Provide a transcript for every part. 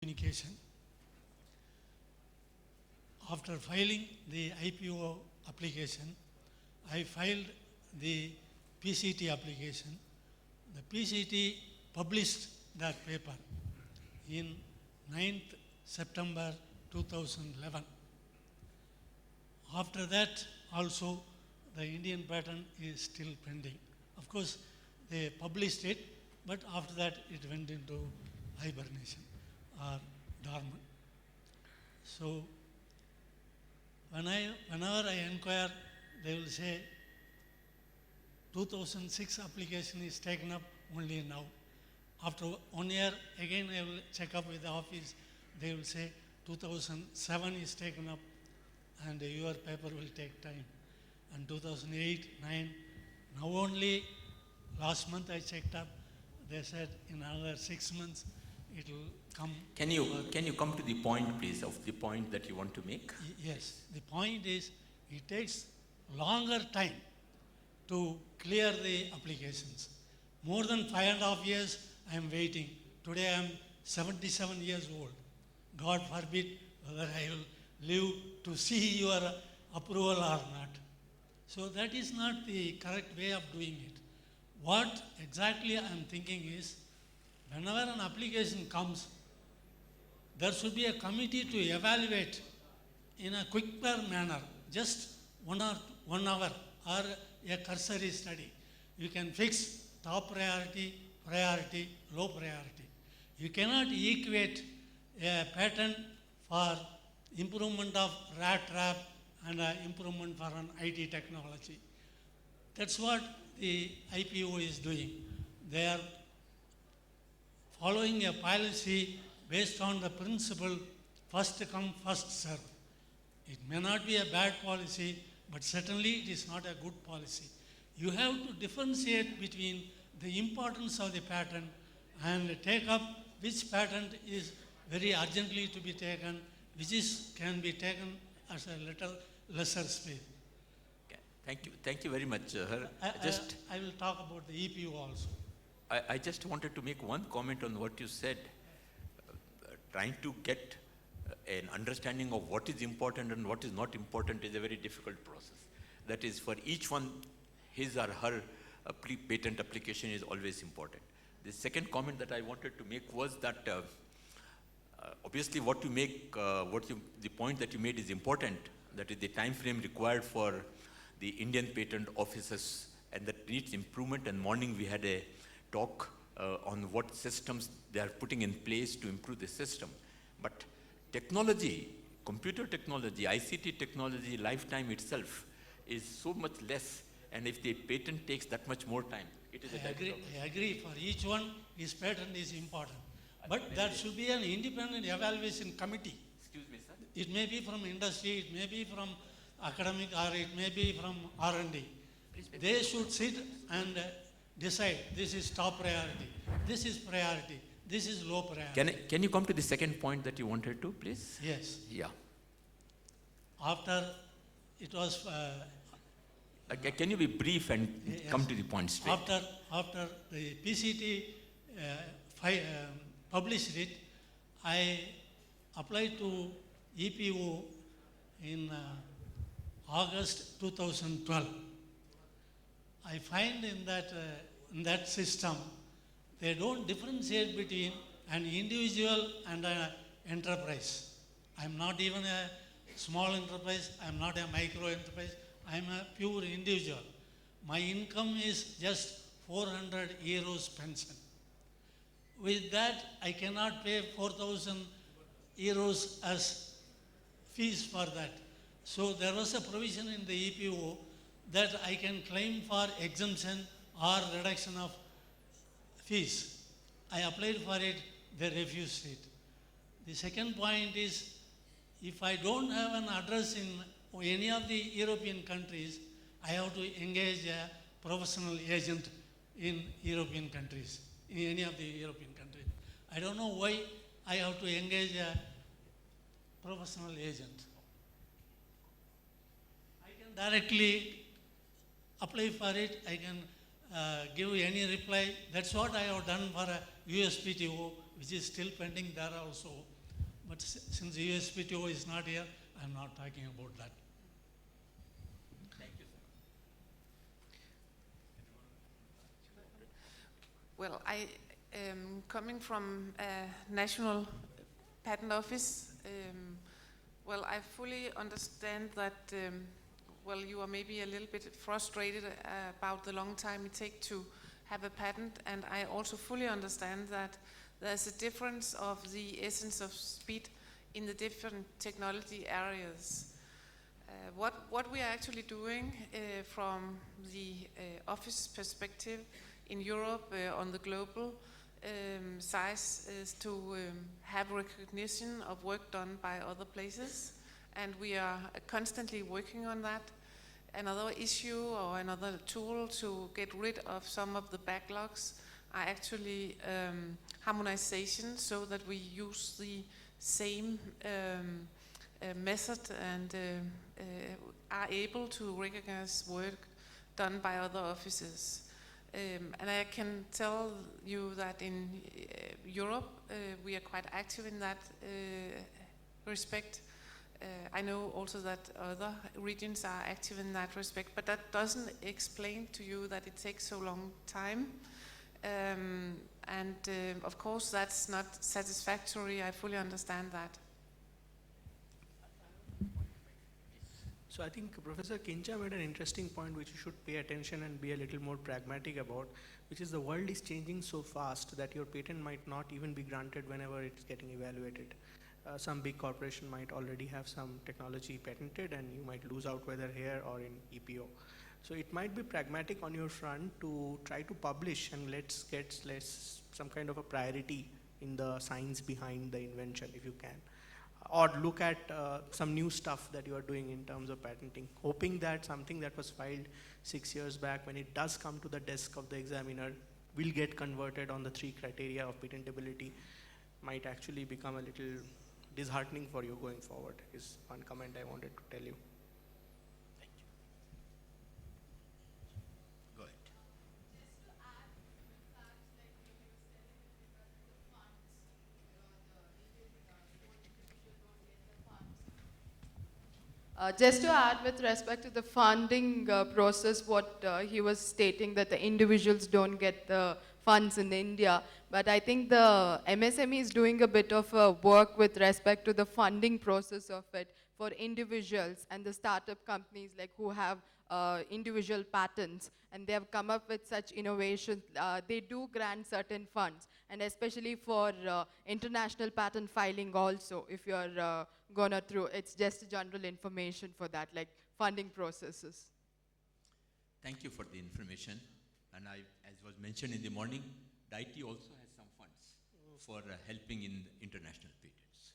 communication. After filing the IPO application, I filed the PCT application. The PCT published that paper in 9th September 2011. After that also the Indian patent is still pending. Of course, they published it, but after that it went into hibernation or dormant. So whenever I inquire, they will say 2006 application is taken up only now. After 1 year, again I will check up with the office. They will say 2007 is taken up and your paper will take time. And 2008, 9, now only last month I checked up. They said in another 6 months it will come. Can you come to the point, please, of the point that you want to make? Yes, the point is it takes longer time to clear the applications. More than 5.5 years I am waiting. Today I am 77 years old. God forbid whether I will live to see your approval or not. So that is not the correct way of doing it. What exactly I am thinking is, whenever an application comes, there should be a committee to evaluate in a quicker manner, just 1 hour or a cursory study. You can fix top priority, priority, low priority. You cannot equate a patent for improvement of rat trap and improvement for an IT technology. That's what the IPO is doing. They are following a policy based on the principle first come, first serve. It may not be a bad policy, but certainly it is not a good policy. You have to differentiate between the importance of the patent and take up which patent is very urgently to be taken, which can be taken as a little lesser speed. Okay. Thank you very much. I will talk about the EPO also. I just wanted to make one comment on what you said. Trying to get an understanding of what is important and what is not important is a very difficult process. That is, for each one, his or her patent application is always important. The second comment that I wanted to make was that obviously what you make, the point that you made is important. That is the time frame required for the Indian patent offices, and that needs improvement. And morning we had a talk on what systems they are putting in place to improve the system. But technology, computer technology, ICT technology, lifetime itself is so much less. And if the patent takes that much more time, it is I agree. For each one, his patent is important. But there should be an independent evaluation committee. Excuse me, sir. It may be from industry, it may be from academic, or it may be from R&D. They should sit and decide this is top priority, this is priority, this is low priority. Can you come to the second point that you wanted to, please? Yes. Yeah. After it was... can you be brief and come to the point straight? After the PCT published it, I applied to EPO in August 2012. I find in that system, they don't differentiate between an individual and an enterprise. I'm not even a small enterprise, I'm not a micro enterprise, I'm a pure individual. My income is just 400 euros pension. With that, I cannot pay 4,000 euros as fees for that. So there was a provision in the EPO that I can claim for exemption or reduction of fees. I applied for it, they refused it. The second point is, if I don't have an address in any of the European countries, I have to engage a professional agent in European countries, in any of the European countries. I don't know why I have to engage a professional agent. I can directly apply for it, I can give any reply. That's what I have done for a USPTO, which is still pending there also. But since USPTO is not here, I'm not talking about that. Thank you, sir. Well, I am coming from a national patent office. Well, I fully understand that, well, you are maybe a little bit frustrated about the long time it takes to have a patent, and I also fully understand that there's a difference of the essence of speed in the different technology areas. What we are actually doing from the office perspective in Europe on the global size is to have recognition of work done by other places, and we are constantly working on that. Another issue or another tool to get rid of some of the backlogs are actually harmonization, so that we use the same method and are able to recognize work done by other offices. And I can tell you that in Europe we are quite active in that respect. I know also that other regions are active in that respect, but that doesn't explain to you that it takes so long time. Of course that's not satisfactory, I fully understand that. So I think Professor Kincha made an interesting point which you should pay attention and be a little more pragmatic about, which is the world is changing so fast that your patent might not even be granted whenever it's getting evaluated. Some big corporation might already have some technology patented and you might lose out whether here or in EPO. So it might be pragmatic on your front to try to publish and let's get some kind of a priority in the science behind the invention if you can. Or look at some new stuff that you are doing in terms of patenting, hoping that something that was filed 6 years back, when it does come to the desk of the examiner, will get converted on the 3 criteria of patentability, might actually become a little disheartening for you going forward, is one comment I wanted to tell you. Thank you. Go ahead. Just to add with respect to the funding process, what he was stating, that the individuals don't get the funds in India, but I think the MSME is doing a bit of work with respect to the funding process of it for individuals and the startup companies like who have individual patents, and they have come up with such innovations. They do grant certain funds, and especially for international patent filing also, if you're gone through, it's just general information for that, like funding processes. Thank you for the information. And as was mentioned in the morning, DIT also has some funds for helping in international patents.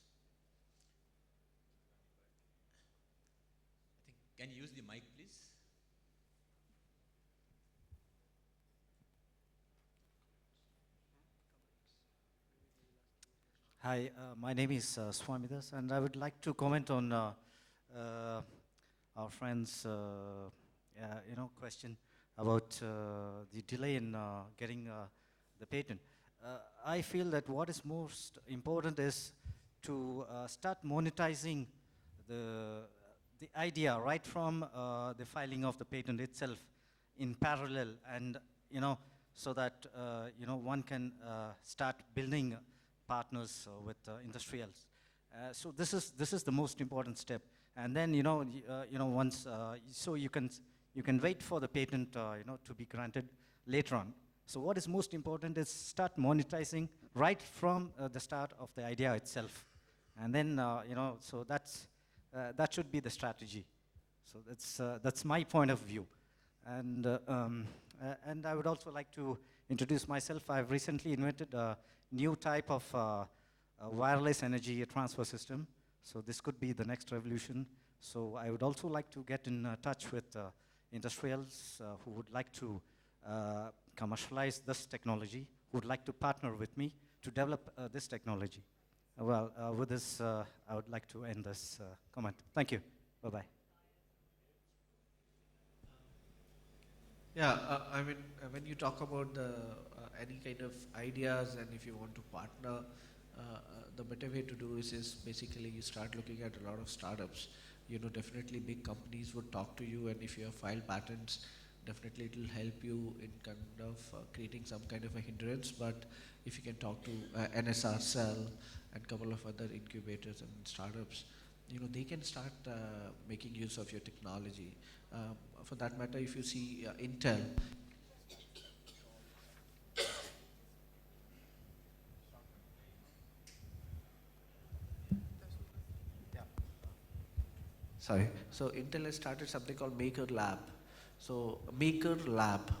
I think, can you use the mic, please? Hi, my name is Swamidas, and I would like to comment on our friend's question about the delay in getting the patent. I feel that what is most important is to start monetizing the idea right from the filing of the patent itself in parallel, and so that one can start building partners with industrials. So this is the most important step. And then once so you can wait for the patent to be granted later on. So what is most important is start monetizing right from the start of the idea itself, and then so that should be the strategy. So that's my point of view. And I would also like to introduce myself. I've recently invented a new type of wireless energy transfer system. So this could be the next revolution. So I would also like to get in touch with industrials who would like to commercialize this technology, who would like to partner with me to develop this technology. Well, with this, I would like to end this comment. Thank you. Bye-bye. Yeah, I mean, when you talk about the any kind of ideas and if you want to partner, the better way to do is basically you start looking at a lot of startups. You know, definitely big companies would talk to you, and if you have filed patents, definitely it will help you in kind of creating some kind of a hindrance. But if you can talk to NSR Cell and couple of other incubators and startups, you know, they can start making use of your technology. For that matter, if you see Intel, sorry. So Intel has started something called Maker Lab. So Maker Lab.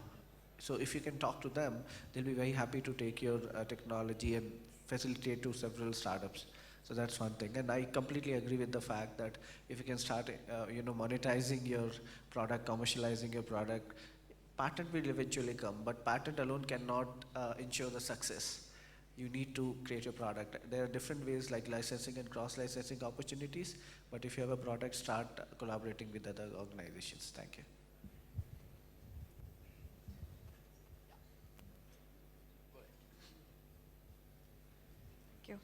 So if you can talk to them, they'll be very happy to take your technology and facilitate to several startups. So that's one thing. And I completely agree with the fact that if you can start, you know, monetizing your product, commercializing your product, patent will eventually come. But patent alone cannot ensure the success. You need to create your product. There are different ways like licensing and cross-licensing opportunities, but if you have a product, start collaborating with other organizations. Thank you. Thank you.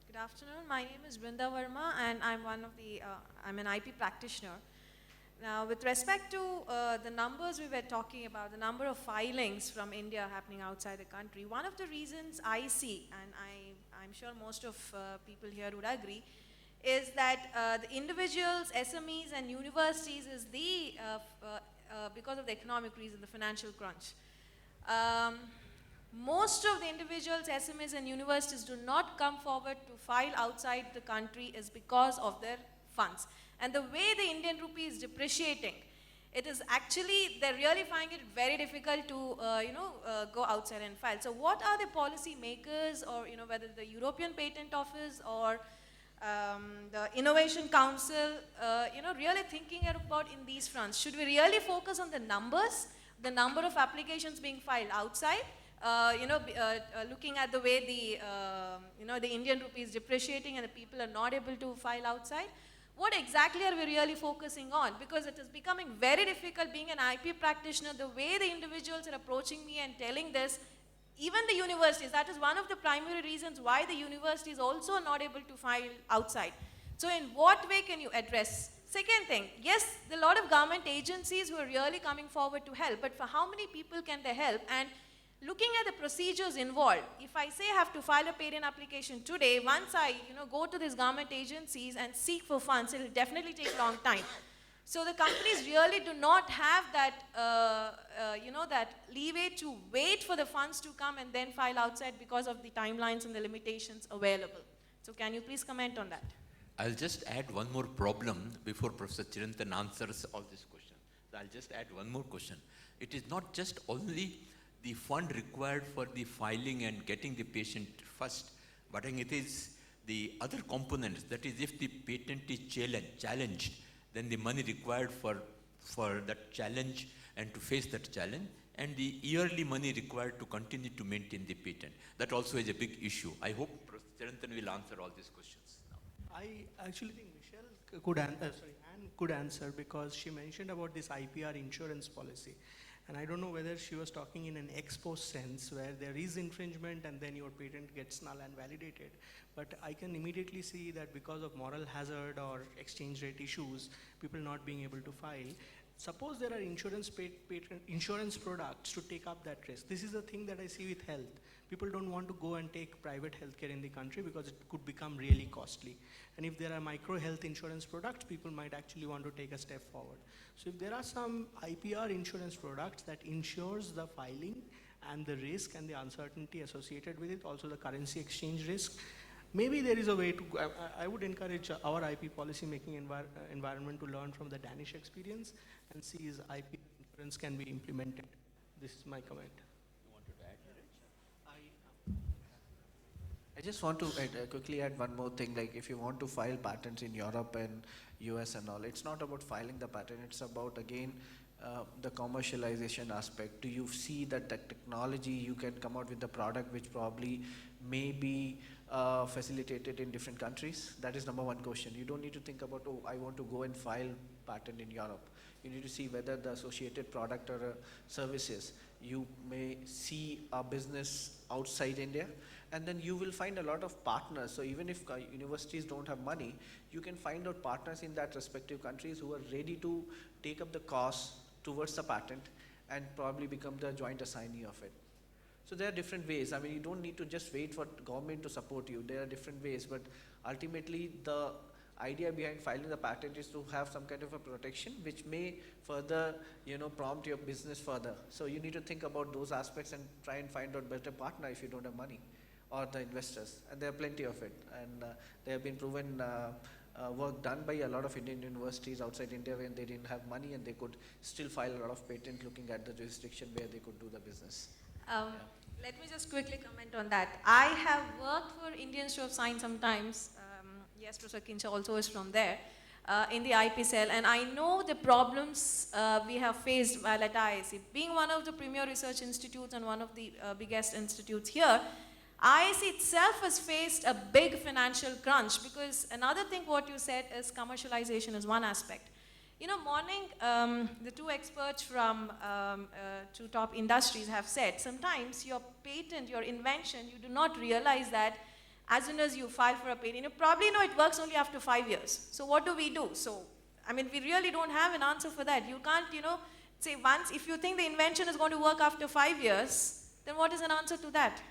Good afternoon. My name is Brinda Verma, and I'm I'm an IP practitioner. Now, with respect to the numbers we were talking about, the number of filings from India happening outside the country, one of the reasons I see, and I'm sure most of people here would agree, is that the individuals, SMEs, and universities is because of the economic reason, the financial crunch. Most of the individuals, SMEs, and universities do not come forward to file outside the country is because of their funds. And the way the Indian rupee is depreciating, it is actually, they're really finding it very difficult to, go outside and file. So what are the policy makers, or, whether the European Patent Office or the Innovation Council, really thinking about in these fronts? Should we really focus on the numbers, the number of applications being filed outside, looking at the way the Indian rupee is depreciating and the people are not able to file outside? What exactly are we really focusing on? Because it is becoming very difficult being an IP practitioner, the way the individuals are approaching me and telling this, even the universities, that is one of the primary reasons why the university is also not able to file outside. So in what way can you address? Second thing, yes, there are a lot of government agencies who are really coming forward to help, but for how many people can they help? And looking at the procedures involved, if I say I have to file a patent application today, once I go to these government agencies and seek for funds, it will definitely take a long time. So the companies really do not have that, that leeway to wait for the funds to come and then file outside because of the timelines and the limitations available. So can you please comment on that? I'll just add one more problem before Professor Chirantan answers all these questions. So I'll just add one more question. It is not just only the fund required for the filing and getting the patent first, but it is the other components. That is, if the patent is challenged, then the money required for that challenge and to face that challenge, and the yearly money required to continue to maintain the patent. That also is a big issue. I hope Professor Chirantan will answer all these questions now. I actually think Michelle Anne could answer, because she mentioned about this IPR insurance policy. And I don't know whether she was talking in an ex post sense where there is infringement and then your patent gets null and validated. But I can immediately see that because of moral hazard or exchange rate issues, people not being able to file. Suppose there are insurance products to take up that risk. This is the thing that I see with health. People don't want to go and take private healthcare in the country because it could become really costly. And if there are micro health insurance products, people might actually want to take a step forward. So if there are some IPR insurance products that insures the filing and the risk and the uncertainty associated with it, also the currency exchange risk, maybe there is a way to, I would encourage our IP policy making environment to learn from the Danish experience and see if IP insurance can be implemented. This is my comment. I just want to quickly add one more thing. Like, if you want to file patents in Europe and US and all, it's not about filing the patent. It's about, again, the commercialization aspect. Do you see that the technology, you can come out with the product which probably may be facilitated in different countries? That is number one question. You don't need to think about, oh, I want to go and file patent in Europe. You need to see whether the associated product or services, you may see a business outside India. and then you will find a lot of partners. So even if universities don't have money, you can find out partners in that respective countries who are ready to take up the cost towards the patent and probably become the joint assignee of it. So there are different ways. I mean, you don't need to just wait for government to support you. There are different ways, but ultimately the idea behind filing the patent is to have some kind of a protection which may further, prompt your business further. So you need to think about those aspects and try and find out better partner if you don't have money, or the investors, and there are plenty of it. And there have been proven work done by a lot of Indian universities outside India when they didn't have money and they could still file a lot of patent looking at the jurisdiction where they could do the business. Let me just quickly comment on that. I have worked for Indian Institute of Science sometimes. Yes, Professor Kincha also is from there, in the IP cell, and I know the problems we have faced while at IISc. Being one of the premier research institutes and one of the biggest institutes here, IISc itself has faced a big financial crunch, because another thing what you said is commercialization is one aspect. Morning, the two experts from two top industries have said, sometimes your patent, your invention, you do not realize that as soon as you file for a patent, you probably know it works only after 5 years. So what do we do? So, I mean, we really don't have an answer for that. You can't, say once, if you think the invention is going to work after 5 years, then what is an answer to that?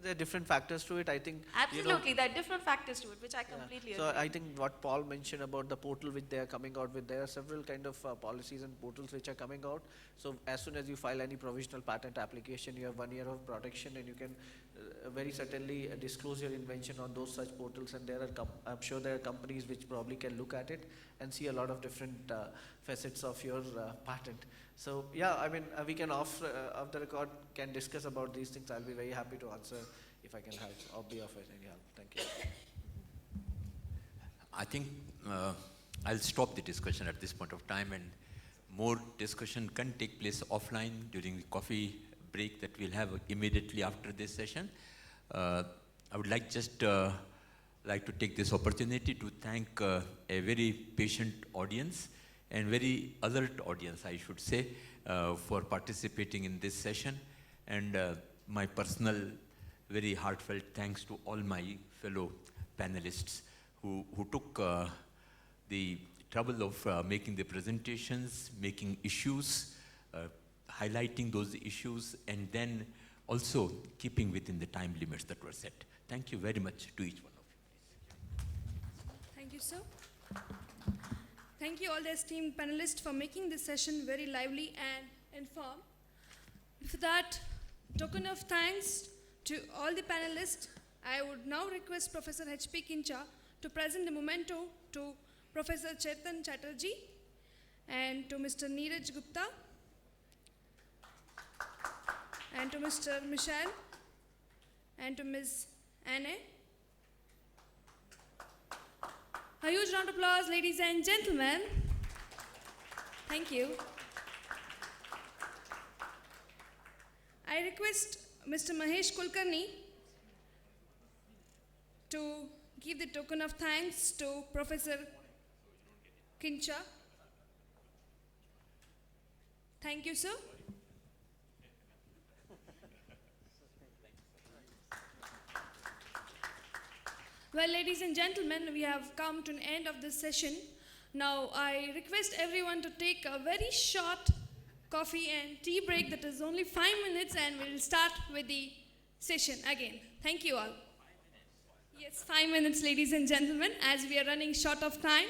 There are different factors to it, I think. Absolutely, there are different factors to it, which I completely agree. So I think what Paul mentioned about the portal which they are coming out with, there are several kind of policies and portals which are coming out. So as soon as you file any provisional patent application, you have 1 year of protection, and you can very certainly disclose your invention on those such portals. And there are, I'm sure there are companies which probably can look at it and see a lot of different facets of your patent. So yeah, I mean, we can off the record can discuss about these things. I'll be very happy to answer if I can help or be of any help. Thank you. I think I'll stop the discussion at this point of time, and more discussion can take place offline during the coffee break that we'll have immediately after this session. I would like to take this opportunity to thank a very patient audience and very alert audience, I should say, for participating in this session. And my personal, very heartfelt thanks to all my fellow panelists who took the trouble of making the presentations, making issues, highlighting those issues, and then also keeping within the time limits that were set. Thank you very much to each one of you. Thank you, sir. Thank you all the esteemed panelists for making this session very lively and informed. For that token of thanks to all the panelists, I would now request Professor H.P. Kincha to present the memento to Professor Chetan Chatterjee and to Mr. Neeraj Gupta and to Mr. Michel and to Ms. Anne. A huge round of applause, ladies and gentlemen. Thank you. I request Mr. Mahesh Kulkarni to give the token of thanks to Professor Kincha. Thank you, sir. Well, ladies and gentlemen, we have come to an end of this session. Now, I request everyone to take a very short coffee and tea break that is only 5 minutes, and we'll start with the session again. Thank you all. Yes, 5 minutes, ladies and gentlemen, as we are running short of time.